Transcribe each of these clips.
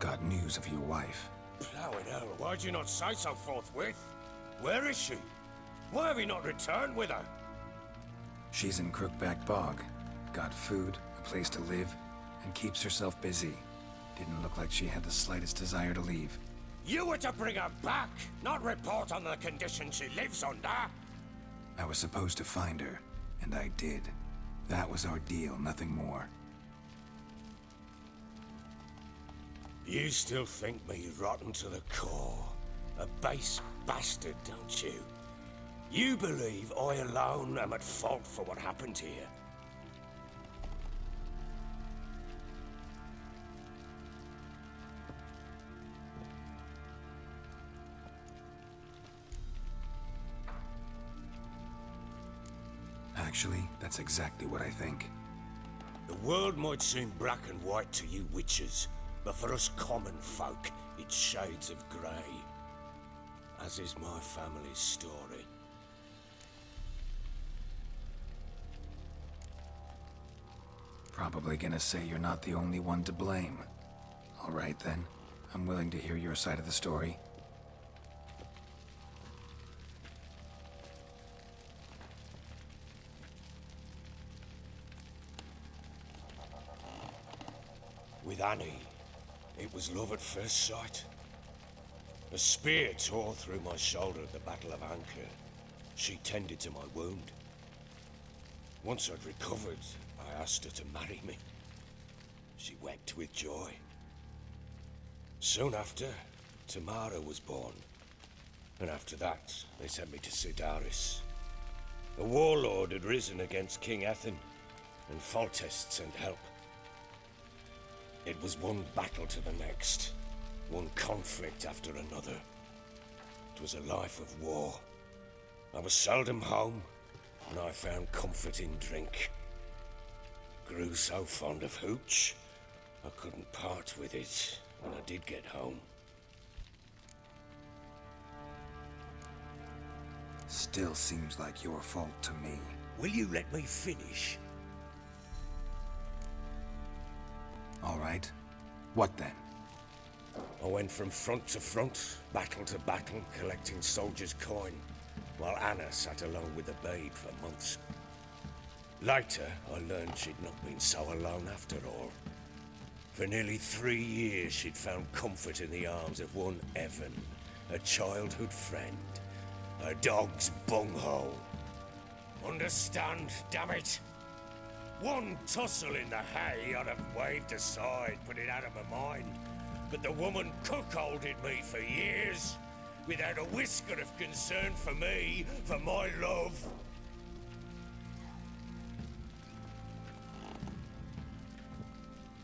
got news of your wife. Plowing hell, why'd you not say so forthwith? Where is she? Why have you not returned with her? She's in Crookback Bog. Got food, a place to live, and keeps herself busy. Didn't look like she had the slightest desire to leave. You were to bring her back, not report on the conditions she lives under. I was supposed to find her, and I did. That was our deal, nothing more. You still think me rotten to the core. A base bastard, don't you? You believe I alone am at fault for what happened here. Actually, that's exactly what I think. The world might seem black and white to you witches, but for us common folk, it's shades of grey. As is my family's story. Probably gonna say you're not the only one to blame. All right then, I'm willing to hear your side of the story. With Annie, it was love at first sight. A spear tore through my shoulder at the Battle of Anchor. She tended to my wound. Once I'd recovered, I asked her to marry me. She wept with joy. Soon after, Tamara was born. And after that, they sent me to Sidaris. A warlord had risen against King Ethan, and Foltest sent help. It was one battle to the next, one conflict after another. It was a life of war. I was seldom home, and I found comfort in drink. Grew so fond of hooch, I couldn't part with it when I did get home. Still seems like your fault to me. Will you let me finish? All right. What then? I went from front to front, battle to battle, collecting soldiers' coin, while Anna sat alone with the babe for months. Later, I learned she'd not been so alone after all. For nearly 3 years, she'd found comfort in the arms of one Evan, a childhood friend, a dog's bunghole. Understand, damn it? One tussle in the hay I'd have waved aside, put it out of my mind. But the woman cuckolded me for years, without a whisker of concern for me, for my love.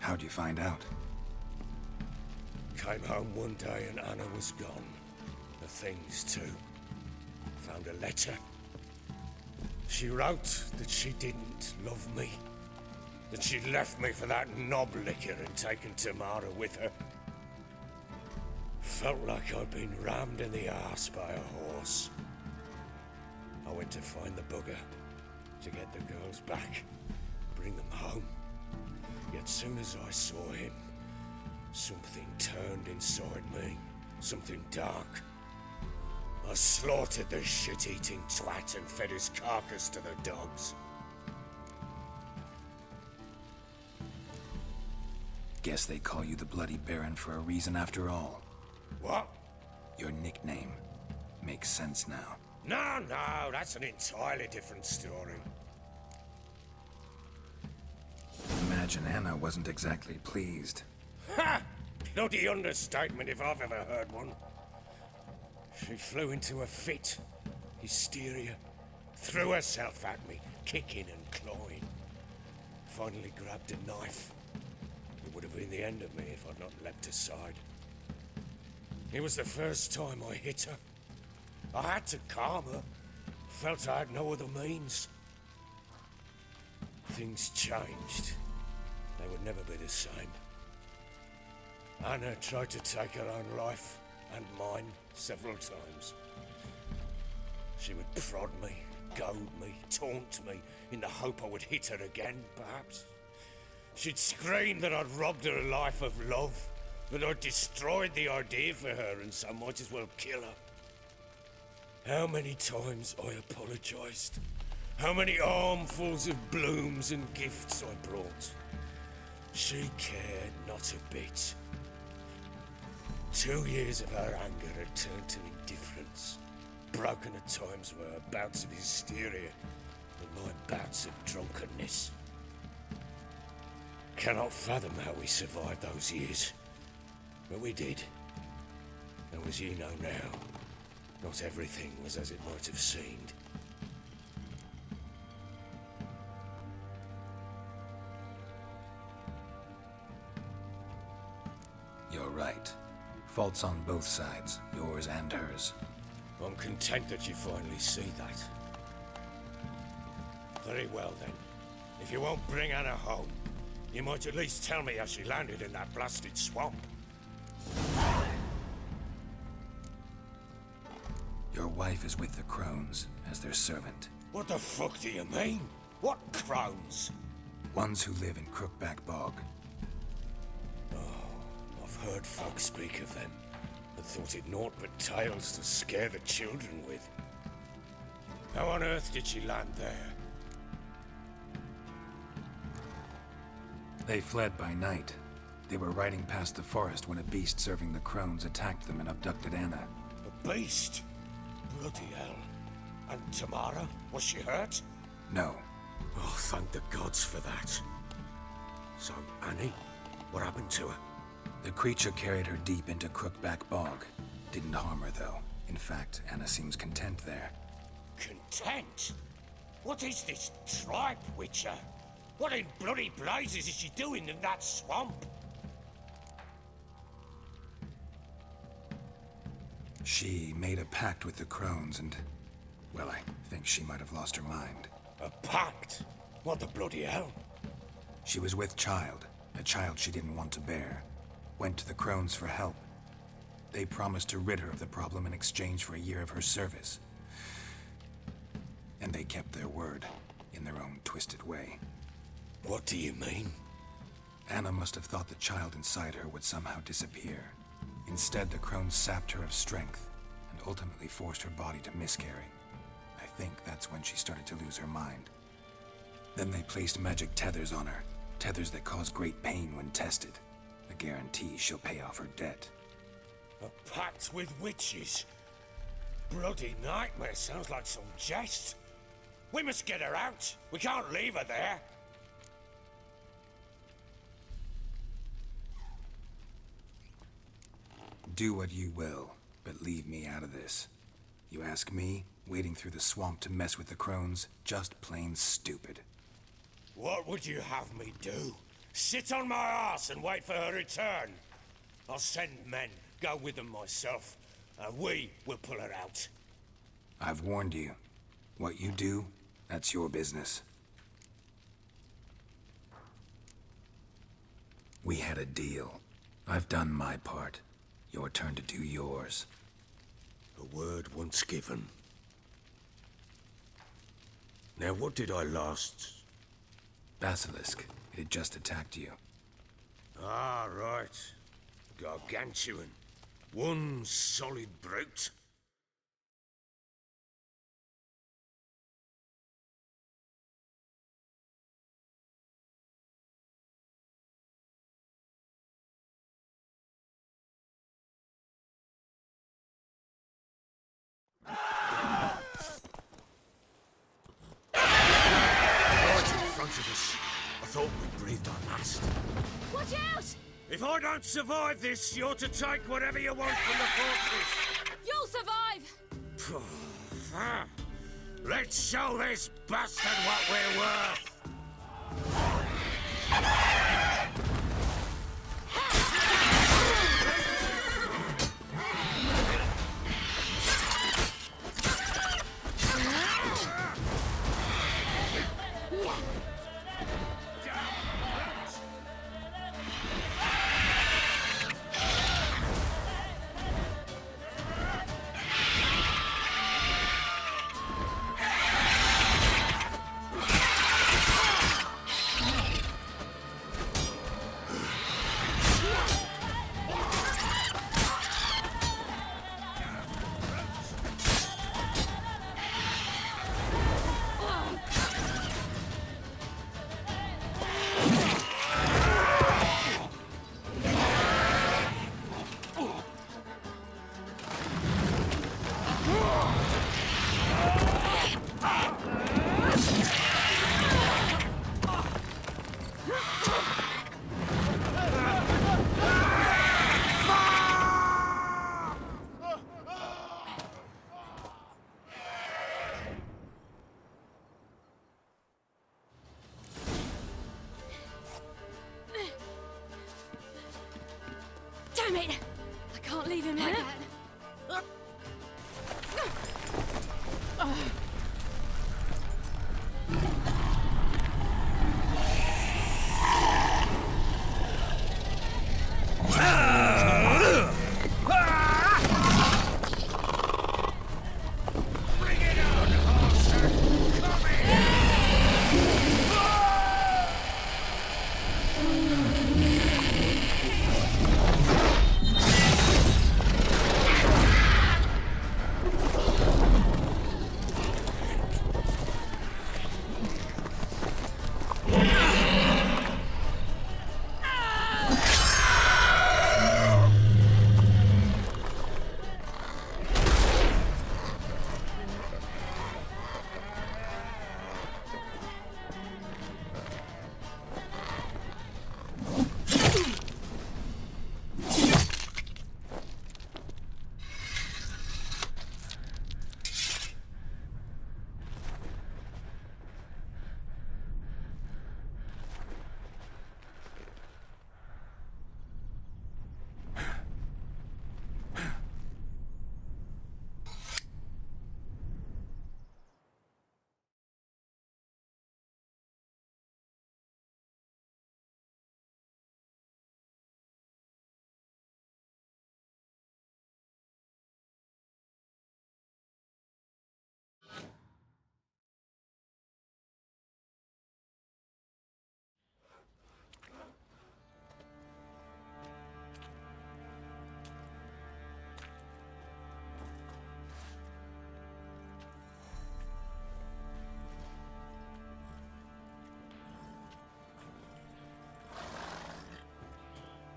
How'd you find out? Came home one day and Anna was gone. The things too. Found a letter. She wrote that she didn't love me. That she'd left me for that knob licker and taken Tamara with her. Felt like I'd been rammed in the arse by a horse. I went to find the bugger, to get the girls back, bring them home. Yet soon as I saw him, something turned inside me, something dark. I slaughtered the shit-eating twat and fed his carcass to the dogs. Guess they call you the Bloody Baron for a reason after all. What? Your nickname. Makes sense now. No, that's an entirely different story. Imagine Anna wasn't exactly pleased. Ha! Bloody understatement if I've ever heard one. She flew into a fit. Hysteria. Threw herself at me, kicking and clawing. Finally grabbed a knife. It would have been the end of me if I'd not leapt aside. It was the first time I hit her. I had to calm her. Felt I had no other means. Things changed. They would never be the same. Anna tried to take her own life, and mine, several times. She would prod me, goad me, taunt me, in the hope I would hit her again, perhaps. She'd scream that I'd robbed her life of love, But I destroyed the idea for her, and so might as well kill her. How many times I apologized. How many armfuls of blooms and gifts I brought. She cared not a bit. 2 years of her anger had turned to indifference, broken at times were her bouts of hysteria and my bouts of drunkenness. Cannot fathom how we survived those years, but we did. And as you know now, not everything was as it might have seemed. You're right. Faults on both sides, yours and hers. I'm content that you finally see that. Very well then. If you won't bring Anna home, you might at least tell me how she landed in that blasted swamp. Your wife is with the Crones, as their servant. What the fuck do you mean? What crones? Ones who live in Crookback Bog. I've heard folk speak of them, and thought it naught but tales to scare the children with. How on earth did she land there? They fled by night. They were riding past the forest when a beast serving the Crones attacked them and abducted Anna. A beast? Bloody hell. And Tamara? Was she hurt? No. Oh, thank the gods for that. So, Annie? What happened to her? The creature carried her deep into Crookback Bog. Didn't harm her, though. In fact, Anna seems content there. Content? What is this tripe, Witcher? What in bloody blazes is she doing in that swamp? She made a pact with the Crones and... well, I think she might have lost her mind. A pact? What the bloody hell? She was with child, a child she didn't want to bear. Went to the Crones for help. They promised to rid her of the problem in exchange for a year of her service. And they kept their word, in their own twisted way. What do you mean? Anna must have thought the child inside her would somehow disappear. Instead, the Crones sapped her of strength, and ultimately forced her body to miscarry. I think that's when she started to lose her mind. Then they placed magic tethers on her, tethers that cause great pain when tested. A guarantee she'll pay off her debt. A pact with witches? Bloody nightmare, sounds like some jest. We must get her out. We can't leave her there. Do what you will, but leave me out of this. You ask me, wading through the swamp to mess with the Crones, just plain stupid. What would you have me do? Sit on my ass and wait for her return? I'll send men, go with them myself, and we will pull her out. I've warned you. What you do, that's your business. We had a deal. I've done my part. Your turn to do yours. A word once given. Now what did I last... Basilisk. It had just attacked you. Ah, right. Gargantuan. One solid brute. I thought we breathed our last. Watch out! If I don't survive this, you're to take whatever you want from the fortress. You'll survive! Let's show this bastard what we're worth. Damn it! I can't leave him like that.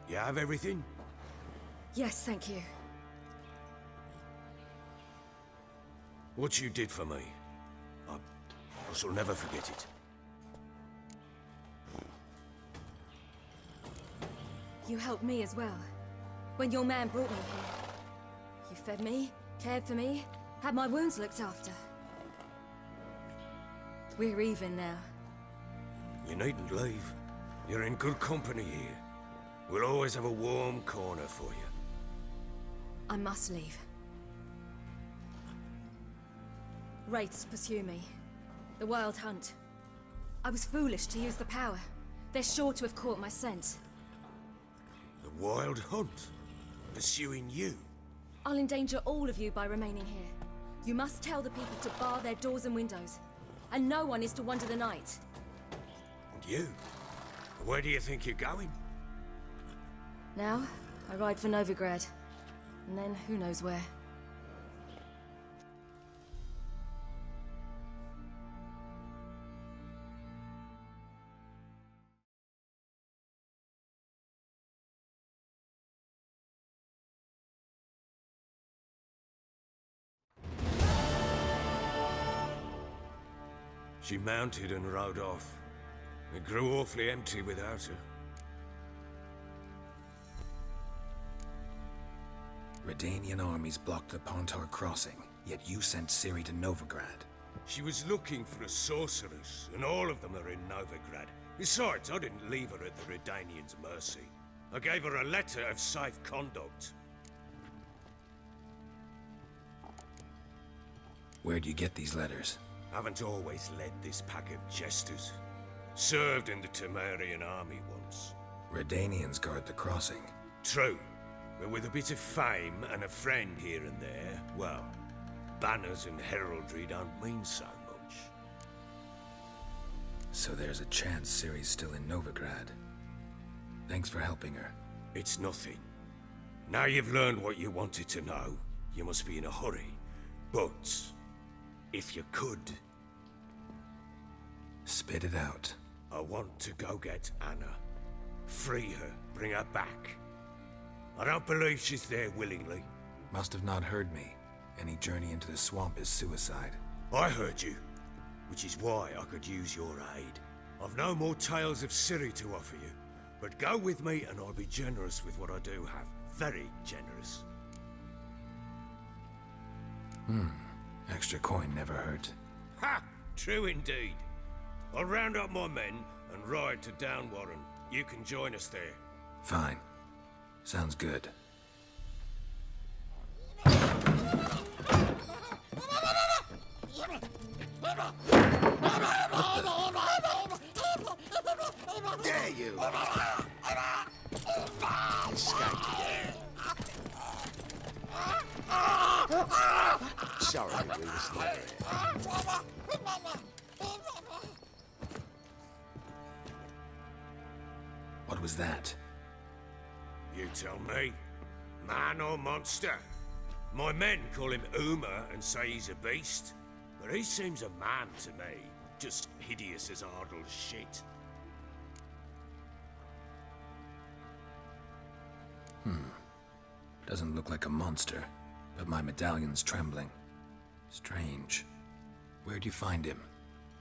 You have everything? Yes, thank you. What you did for me, I shall never forget it. You helped me as well. When your man brought me here. You fed me, cared for me, had my wounds looked after. We're even now. You needn't leave. You're in good company here. We'll always have a warm corner for you. I must leave. Wraiths pursue me. The Wild Hunt. I was foolish to use the power. They're sure to have caught my scent. The Wild Hunt? Pursuing you? I'll endanger all of you by remaining here. You must tell the people to bar their doors and windows. And no one is to wander the night. And you? Where do you think you're going? Now, I ride for Novigrad. And then, who knows where. She mounted and rode off. It grew awfully empty without her. Redanian armies blocked the Pontar crossing, yet you sent Ciri to Novigrad. She was looking for a sorceress, and all of them are in Novigrad. Besides, I didn't leave her at the Redanians' mercy. I gave her a letter of safe conduct. Where'd you get these letters? Haven't always led this pack of jesters. Served in the Temerian army once. Redanians guard the crossing. True. But with a bit of fame and a friend here and there, well, banners and heraldry don't mean so much. So there's a chance Ciri's still in Novigrad. Thanks for helping her. It's nothing. Now you've learned what you wanted to know, you must be in a hurry. But, if you could... Spit it out. I want to go get Anna. Free her, bring her back. I don't believe she's there willingly. Must have not heard me. Any journey into the swamp is suicide. I heard you, which is why I could use your aid. I've no more tales of Ciri to offer you, but go with me and I'll be generous with what I do have. Very generous. Extra coin never hurt. Ha! True indeed. I'll round up my men and ride to Downwarren. You can join us there. Fine. Sounds good. Dare you! Escaped again. Sorry, we were still here. What was that? You tell me. Man or monster? My men call him Uma and say he's a beast. But he seems a man to me. Just hideous as Ardle's shit. Doesn't look like a monster, but my medallion's trembling. Strange. Where'd you find him?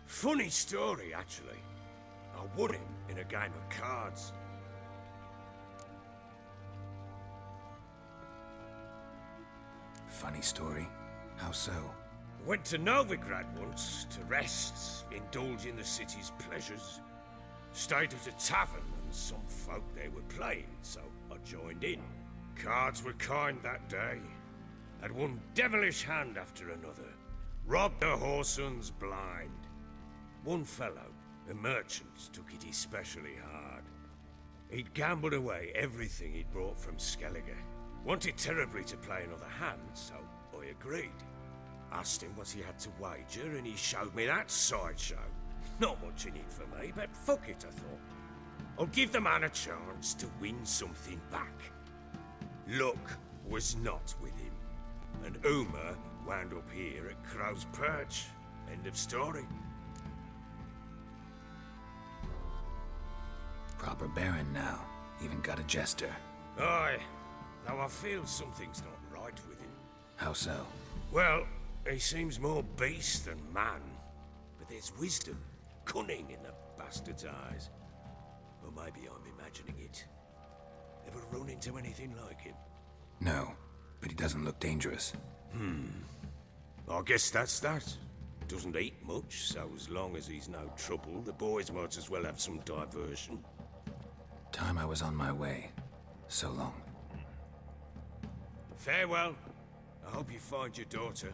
Funny story, actually. I won him in a game of cards. Funny story? How so? Went to Novigrad once to rest, indulge in the city's pleasures. Stayed at a tavern and some folk there were playing, so I joined in. Cards were kind that day. Had one devilish hand after another. Robbed the whoresun's blind. One fellow, a merchant, took it especially hard. He'd gambled away everything he'd brought from Skellige. Wanted terribly to play another hand, so I agreed. Asked him what he had to wager, and he showed me that sideshow. Not much in it for me, but fuck it, I thought. I'll give the man a chance to win something back. Luck was not with him, and Uma wound up here at Crow's Perch. End of story. Proper baron now. Even got a jester. Aye, though I feel something's not right with him. How so? Well, he seems more beast than man, but there's wisdom, cunning in the bastard's eyes. Or maybe I'm imagining it. Ever run into anything like him? No, but he doesn't look dangerous. I guess that's that. Doesn't eat much, so as long as he's no trouble, the boys might as well have some diversion. Time I was on my way. So long. Farewell. I hope you find your daughter.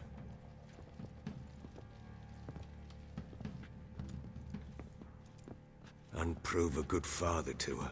And prove a good father to her.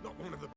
Not one of the